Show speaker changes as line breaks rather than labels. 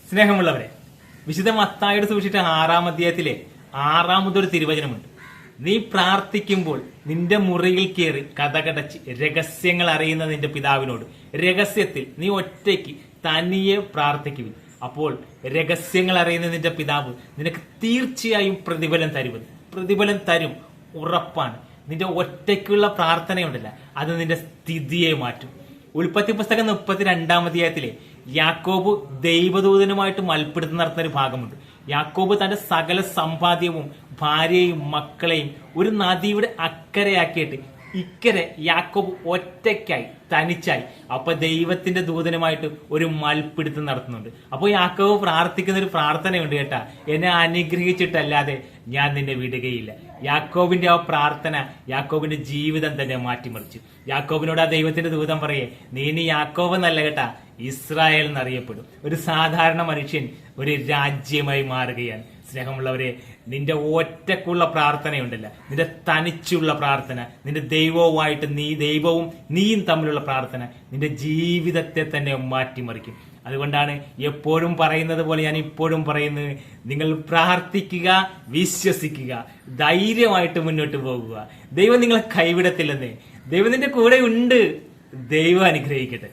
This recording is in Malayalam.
സ്നേഹമുള്ളവരെ, വിശുദ്ധ മത്തായിയുടെ സുവിശേഷം 6-ാം അധ്യായത്തിലെ 6-ാമതൊരു തിരുവചനമുണ്ട്. നീ പ്രാർത്ഥിക്കുമ്പോൾ നിന്റെ മുറിയിൽ കയറി കതകടച്ച് രഹസ്യങ്ങൾ അറിയുന്ന നിന്റെ പിതാവിനോട് രഹസ്യത്തിൽ നീ ഒറ്റയ്ക്ക് തനിയെ പ്രാർത്ഥിക്കുവിൻ. അപ്പോൾ രഹസ്യങ്ങൾ അറിയുന്ന നിന്റെ പിതാവ് നിനക്ക് തീർച്ചയായും പ്രതിഫലം തരും, ഉറപ്പാണ്. നിന്റെ ഒറ്റയ്ക്കുള്ള പ്രാർത്ഥനയുണ്ടല്ല, അത് നിന്റെ സ്ഥിതിയെ മാറ്റും. ഉൽപ്പത്തി പുസ്തകം 32-ാം അധ്യായത്തിലെ യാക്കോബ് ദൈവദൂതനുമായിട്ട് മൽപ്പിടുത്തം നടത്തുന്ന ഒരു ഭാഗമുണ്ട്. യാക്കോബ് തന്റെ സകല സമ്പാദ്യവും ഭാര്യയും മക്കളെയും ഒരു നദിയുടെ അക്കരയാക്കിയിട്ട് ഇക്കരെ യാക്കോബ് ഒറ്റയ്ക്കായി തനിച്ചായി. അപ്പൊ ദൈവത്തിന്റെ ദൂതനുമായിട്ട് ഒരു മൽപ്പിടുത്തം നടത്തുന്നുണ്ട്. അപ്പൊ യാക്കോബ് പ്രാർത്ഥിക്കുന്ന ഒരു പ്രാർത്ഥനയുണ്ട് കേട്ടാ, എന്നെ അനുഗ്രഹിച്ചിട്ടല്ലാതെ ഞാൻ നിന്നെ വിടുകയില്ല. യാക്കോബിന്റെ ആ പ്രാർത്ഥന യാക്കോബിന്റെ ജീവിതം തന്നെ മാറ്റിമറിച്ചു. യാക്കോബിനോട് ആ ദൈവത്തിന്റെ ദൂതൻ പറയേ, നീ ഇനി യാക്കോബ് എന്നല്ല കേട്ടാ, ഇസ്രായേൽ എന്നറിയപ്പെടും. ഒരു സാധാരണ മനുഷ്യൻ ഒരു രാജ്യമായി മാറുകയാണ്. സ്നേഹമുള്ളവരെ, നിന്റെ ഒറ്റക്കുള്ള പ്രാർത്ഥനയുണ്ടല്ല, നിന്റെ തനിച്ചുള്ള പ്രാർത്ഥന, നിന്റെ ദൈവവുമായിട്ട് ദൈവവും നീയും തമ്മിലുള്ള പ്രാർത്ഥന നിന്റെ ജീവിതത്തെ തന്നെ മാറ്റിമറിക്കും. അതുകൊണ്ടാണ് എപ്പോഴും പറയുന്നത് പോലെ ഞാൻ ഇപ്പോഴും പറയുന്നത്, നിങ്ങൾ പ്രാർത്ഥിക്കുക, വിശ്വസിക്കുക, ധൈര്യമായിട്ട് മുന്നോട്ട് പോകുക. ദൈവം നിങ്ങളെ കൈവിടത്തില്ലെന്നേ. ദൈവം നിന്റെ കൂടെ ഉണ്ട്. ദൈവം അനുഗ്രഹിക്കട്ടെ.